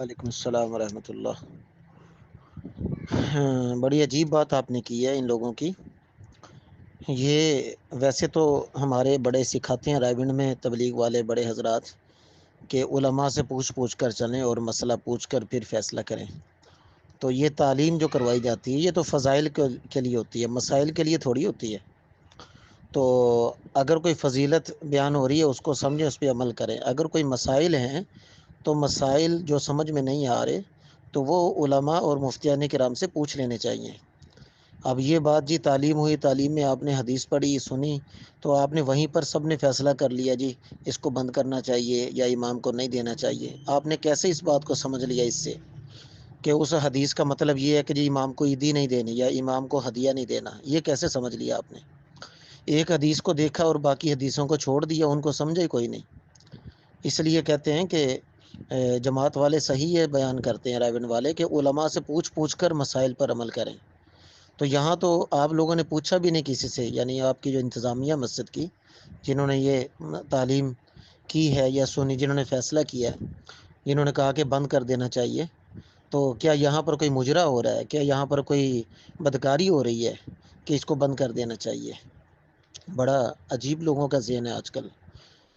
وعلیکم السلام ورحمۃ اللہ۔ بڑی عجیب بات آپ نے کی ہے ان لوگوں کی۔ یہ ویسے تو ہمارے بڑے سکھاتے ہیں رائے گنج میں تبلیغ والے بڑے حضرات کہ علماء سے پوچھ کر چلیں اور مسئلہ پوچھ کر پھر فیصلہ کریں۔ تو یہ تعلیم جو کروائی جاتی ہے یہ تو فضائل کے لیے ہوتی ہے، مسائل کے لیے تھوڑی ہوتی ہے۔ تو اگر کوئی فضیلت بیان ہو رہی ہے اس کو سمجھیں، اس پہ عمل کریں۔ اگر کوئی مسائل ہیں تو مسائل جو سمجھ میں نہیں آ رہے تو وہ علماء اور مفتیان کرام سے پوچھ لینے چاہیے۔ اب یہ بات جی تعلیم ہوئی، تعلیم میں آپ نے حدیث پڑھی سنی تو آپ نے وہیں پر سب نے فیصلہ کر لیا جی اس کو بند کرنا چاہیے یا امام کو نہیں دینا چاہیے۔ آپ نے کیسے اس بات کو سمجھ لیا اس سے کہ اس حدیث کا مطلب یہ ہے کہ جی امام کو عیدی نہیں دینی یا امام کو ہدیہ نہیں دینا؟ یہ کیسے سمجھ لیا آپ نے؟ ایک حدیث کو دیکھا اور باقی حدیثوں کو چھوڑ دیا، ان کو سمجھے کوئی نہیں۔ اس لیے کہتے ہیں کہ جماعت والے صحیح ہے بیان کرتے ہیں رائے گنج والے کہ علماء سے پوچھ کر مسائل پر عمل کریں۔ تو یہاں تو آپ لوگوں نے پوچھا بھی نہیں کسی سے، یعنی آپ کی جو انتظامیہ مسجد کی جنہوں نے یہ تعلیم کی ہے یا سنی، جنہوں نے فیصلہ کیا ہے، جنہوں نے کہا کہ بند کر دینا چاہیے، تو کیا یہاں پر کوئی مجرا ہو رہا ہے؟ کیا یہاں پر کوئی بدکاری ہو رہی ہے کہ اس کو بند کر دینا چاہیے؟ بڑا عجیب لوگوں کا ذہن ہے آج کل،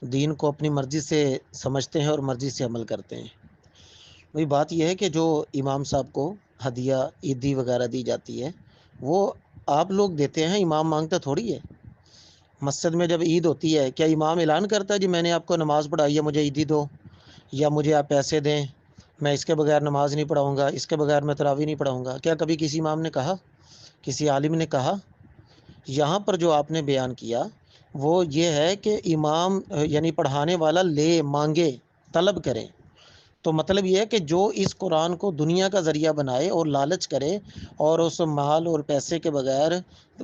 دین کو اپنی مرضی سے سمجھتے ہیں اور مرضی سے عمل کرتے ہیں۔ وہی بات یہ ہے کہ جو امام صاحب کو ہدیہ عیدی وغیرہ دی جاتی ہے وہ آپ لوگ دیتے ہیں، امام مانگتا تھوڑی ہے۔ مسجد میں جب عید ہوتی ہے کیا امام اعلان کرتا ہے جی میں نے آپ کو نماز پڑھائی ہے مجھے عیدی دو یا مجھے آپ پیسے دیں، میں اس کے بغیر نماز نہیں پڑھاؤں گا، اس کے بغیر میں تراویح نہیں پڑھاؤں گا؟ کیا کبھی کسی امام نے کہا، کسی عالم نے کہا؟ یہاں پر جو آپ نے بیان کیا وہ یہ ہے کہ امام یعنی پڑھانے والا لے، مانگے، طلب کرے۔ تو مطلب یہ ہے کہ جو اس قرآن کو دنیا کا ذریعہ بنائے اور لالچ کرے اور اس مال اور پیسے کے بغیر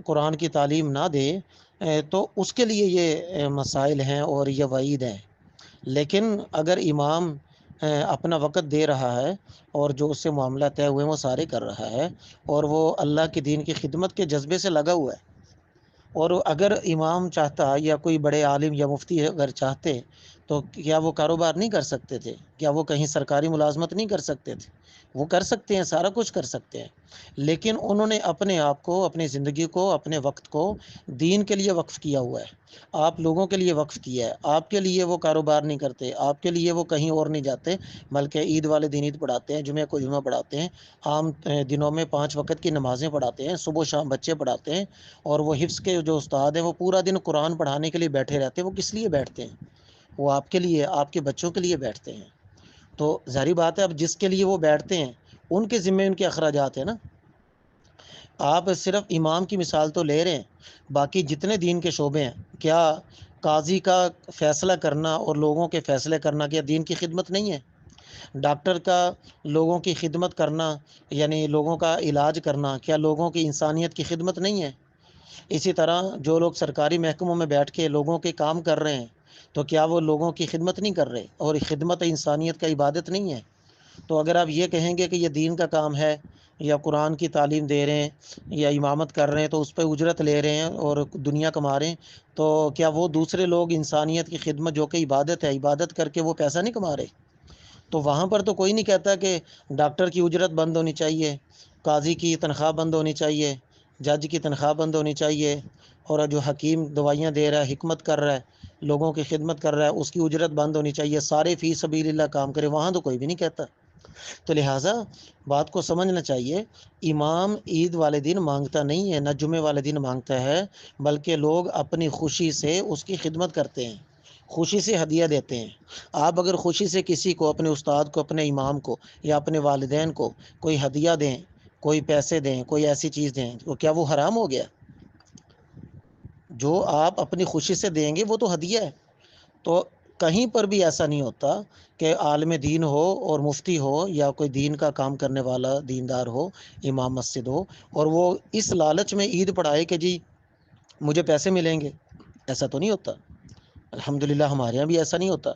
قرآن کی تعلیم نہ دے تو اس کے لیے یہ مسائل ہیں اور یہ وعید ہے۔ لیکن اگر امام اپنا وقت دے رہا ہے اور جو اس سے معاملہ طے ہوئے وہ سارے کر رہا ہے اور وہ اللہ کے دین کی خدمت کے جذبے سے لگا ہوا ہے، اور اگر امام چاہتا یا کوئی بڑے عالم یا مفتی اگر چاہتے تو کیا وہ کاروبار نہیں کر سکتے تھے؟ کیا وہ کہیں سرکاری ملازمت نہیں کر سکتے تھے؟ وہ کر سکتے ہیں، سارا کچھ کر سکتے ہیں، لیکن انہوں نے اپنے آپ کو، اپنی زندگی کو، اپنے وقت کو دین کے لیے وقف کیا ہوا ہے، آپ لوگوں کے لیے وقف کیا ہے۔ آپ کے لیے وہ کاروبار نہیں کرتے، آپ کے لیے وہ کہیں اور نہیں جاتے، بلکہ عید والے دن عید پڑھاتے ہیں، جمعہ کو جمعہ پڑھاتے ہیں، عام دنوں میں 5 وقت کی نمازیں پڑھاتے ہیں، صبح و شام بچے پڑھاتے ہیں، اور وہ حفظ کے جو استاد ہیں وہ پورا دن قرآن پڑھانے کے لیے بیٹھے رہتے ہیں۔ وہ کس لیے بیٹھتے ہیں؟ وہ آپ کے لیے، آپ کے بچوں کے لیے بیٹھتے ہیں۔ تو ظاہری بات ہے اب جس کے لیے وہ بیٹھتے ہیں ان کے ذمہ ان کے اخراجات ہیں نا۔ آپ صرف امام کی مثال تو لے رہے ہیں، باقی جتنے دین کے شعبے ہیں، کیا قاضی کا فیصلہ کرنا اور لوگوں کے فیصلے کرنا کیا دین کی خدمت نہیں ہے؟ ڈاکٹر کا لوگوں کی خدمت کرنا یعنی لوگوں کا علاج کرنا کیا لوگوں کی انسانیت کی خدمت نہیں ہے؟ اسی طرح جو لوگ سرکاری محکموں میں بیٹھ کے لوگوں کے کام کر رہے ہیں تو کیا وہ لوگوں کی خدمت نہیں کر رہے؟ اور خدمت انسانیت کا عبادت نہیں ہے؟ تو اگر آپ یہ کہیں گے کہ یہ دین کا کام ہے یا قرآن کی تعلیم دے رہے ہیں یا امامت کر رہے ہیں تو اس پہ اجرت لے رہے ہیں اور دنیا کما رہے ہیں، تو کیا وہ دوسرے لوگ انسانیت کی خدمت جو کہ عبادت ہے، عبادت کر کے وہ پیسہ نہیں کما رہے؟ تو وہاں پر تو کوئی نہیں کہتا کہ ڈاکٹر کی اجرت بند ہونی چاہیے، قاضی کی تنخواہ بند ہونی چاہیے، جج کی تنخواہ بند ہونی چاہیے، اور جو حکیم دوائیاں دے رہا ہے، حکمت کر رہا ہے، لوگوں کی خدمت کر رہا ہے، اس کی اجرت بند ہونی چاہیے، سارے فی سبیل اللہ کام کرے، وہاں تو کوئی بھی نہیں کہتا۔ تو لہٰذا بات کو سمجھنا چاہیے، امام عید والے دن مانگتا نہیں ہے، نہ جمعے والے دن مانگتا ہے، بلکہ لوگ اپنی خوشی سے اس کی خدمت کرتے ہیں، خوشی سے ہدیہ دیتے ہیں۔ آپ اگر خوشی سے کسی کو، اپنے استاد کو، اپنے امام کو یا اپنے والدین کو کوئی ہدیہ دیں، کوئی پیسے دیں، کوئی ایسی چیز دیں تو کیا وہ حرام ہو گیا؟ جو آپ اپنی خوشی سے دیں گے وہ تو ہدیہ ہے۔ تو کہیں پر بھی ایسا نہیں ہوتا کہ عالم دین ہو اور مفتی ہو یا کوئی دین کا کام کرنے والا دیندار ہو، امام مسجد ہو، اور وہ اس لالچ میں عید پڑھائے کہ جی مجھے پیسے ملیں گے۔ ایسا تو نہیں ہوتا، الحمدللہ ہمارے یہاں بھی ایسا نہیں ہوتا،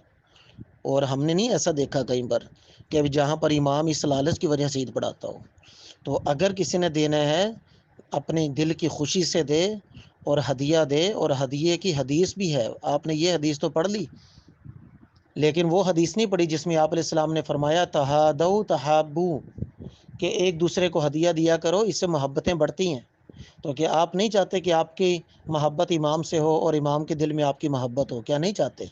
اور ہم نے نہیں ایسا دیکھا کہیں پر کہ جہاں پر امام اس لالچ کی وجہ سے عید پڑھاتا ہو۔ تو اگر کسی نے دینا ہے اپنے دل کی خوشی سے دے اور ہدیہ دے، اور ہدیے کی حدیث بھی ہے، آپ نے یہ حدیث تو پڑھ لی لیکن وہ حدیث نہیں پڑھی جس میں آپ علیہ السلام نے فرمایا تہادو تحابو، کہ ایک دوسرے کو ہدیہ دیا کرو، اس سے محبتیں بڑھتی ہیں۔ تو کیا آپ نہیں چاہتے کہ آپ کی محبت امام سے ہو اور امام کے دل میں آپ کی محبت ہو؟ کیا نہیں چاہتے؟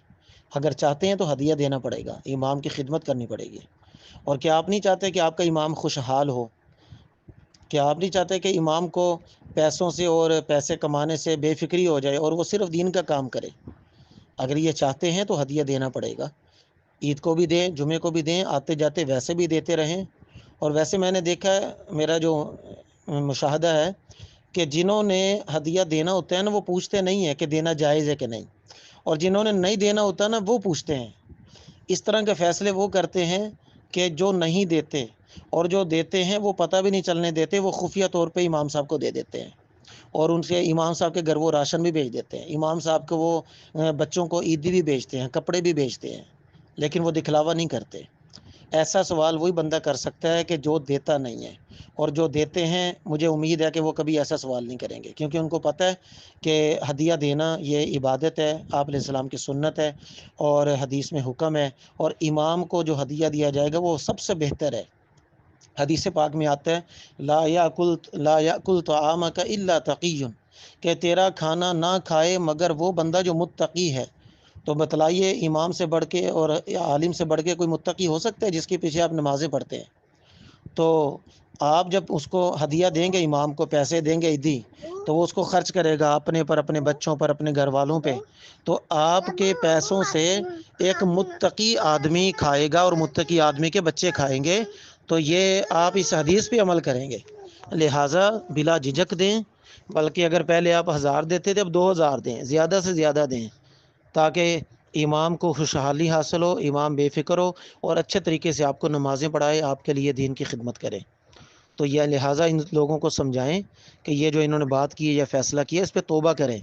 اگر چاہتے ہیں تو ہدیہ دینا پڑے گا، امام کی خدمت کرنی پڑے گی۔ اور کیا آپ نہیں چاہتے کہ آپ کا امام خوشحال ہو؟ کیا آپ نہیں چاہتے کہ امام کو پیسوں سے اور پیسے کمانے سے بے فکری ہو جائے اور وہ صرف دین کا کام کرے؟ اگر یہ چاہتے ہیں تو ہدیہ دینا پڑے گا، عید کو بھی دیں، جمعے کو بھی دیں، آتے جاتے ویسے بھی دیتے رہیں۔ اور ویسے میں نے دیکھا ہے، میرا جو مشاہدہ ہے کہ جنہوں نے ہدیہ دینا ہوتا ہے نا، وہ پوچھتے نہیں ہیں کہ دینا جائز ہے کہ نہیں، اور جنہوں نے نہیں دینا ہوتا نا، وہ پوچھتے ہیں۔ اس طرح کے فیصلے وہ کرتے ہیں کہ جو نہیں دیتے، اور جو دیتے ہیں وہ پتہ بھی نہیں چلنے دیتے، وہ خفیہ طور پہ امام صاحب کو دے دیتے ہیں، اور ان سے امام صاحب کے گھر وہ راشن بھی بھیج دیتے ہیں، امام صاحب کو وہ بچوں کو عیدی بھی بھیجتے ہیں، کپڑے بھی بھیجتے ہیں، لیکن وہ دکھلاوا نہیں کرتے۔ ایسا سوال وہی بندہ کر سکتا ہے کہ جو دیتا نہیں ہے، اور جو دیتے ہیں مجھے امید ہے کہ وہ کبھی ایسا سوال نہیں کریں گے، کیونکہ ان کو پتہ ہے کہ ہدیہ دینا یہ عبادت ہے، آپ علیہ السلام کی سنت ہے اور حدیث میں حکم ہے، اور امام کو جو ہدیہ دیا جائے گا وہ سب سے بہتر ہے۔ حدیث پاک میں آتا ہے لا یاکل طعامک الا تقی، کہ تیرا کھانا نہ کھائے مگر وہ بندہ جو متقی ہے۔ تو بتلائیے، امام سے بڑھ کے اور عالم سے بڑھ کے کوئی متقی ہو سکتا ہے جس کے پیچھے آپ نمازیں پڑھتے ہیں؟ تو آپ جب اس کو ہدیہ دیں گے، امام کو پیسے دیں گے عیدی، تو وہ اس کو خرچ کرے گا اپنے پر، اپنے بچوں پر، اپنے گھر والوں پہ، تو آپ کے پیسوں سے ایک متقی آدمی کھائے گا اور متقی آدمی کے بچے کھائیں گے۔ تو یہ آپ اس حدیث پہ عمل کریں گے، لہٰذا بلا جھجک دیں، بلکہ اگر پہلے آپ 1000 دیتے تھے اب 2000 دیں، زیادہ سے زیادہ دیں، تاکہ امام کو خوشحالی حاصل ہو، امام بے فکر ہو اور اچھے طریقے سے آپ کو نمازیں پڑھائے، آپ کے لیے دین کی خدمت کرے۔ تو یہ لہٰذا ان لوگوں کو سمجھائیں کہ یہ جو انہوں نے بات کی ہے یا فیصلہ کیا، اس پہ توبہ کریں،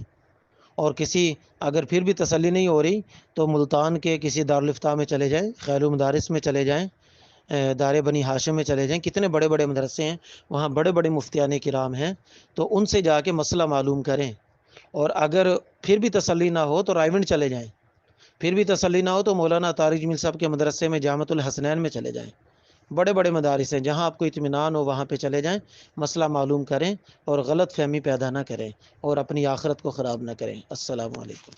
اور اگر پھر بھی تسلی نہیں ہو رہی تو ملتان کے کسی دارالفتہ میں چلے جائیں، خیر المدارس میں چلے جائیں، دار بنی ہاشم میں چلے جائیں، کتنے بڑے بڑے مدرسے ہیں وہاں، بڑے بڑے مفتیان کرام ہیں، تو ان سے جا کے مسئلہ معلوم کریں۔ اور اگر پھر بھی تسلی نہ ہو تو رائیونڈ چلے جائیں، پھر بھی تسلی نہ ہو تو مولانا طارق جمیل صاحب کے مدرسے میں جامعۃ الحسنین میں چلے جائیں، بڑے بڑے مدارس ہیں، جہاں آپ کو اطمینان ہو وہاں پہ چلے جائیں، مسئلہ معلوم کریں اور غلط فہمی پیدا نہ کریں اور اپنی آخرت کو خراب نہ کریں۔ السلام علیکم۔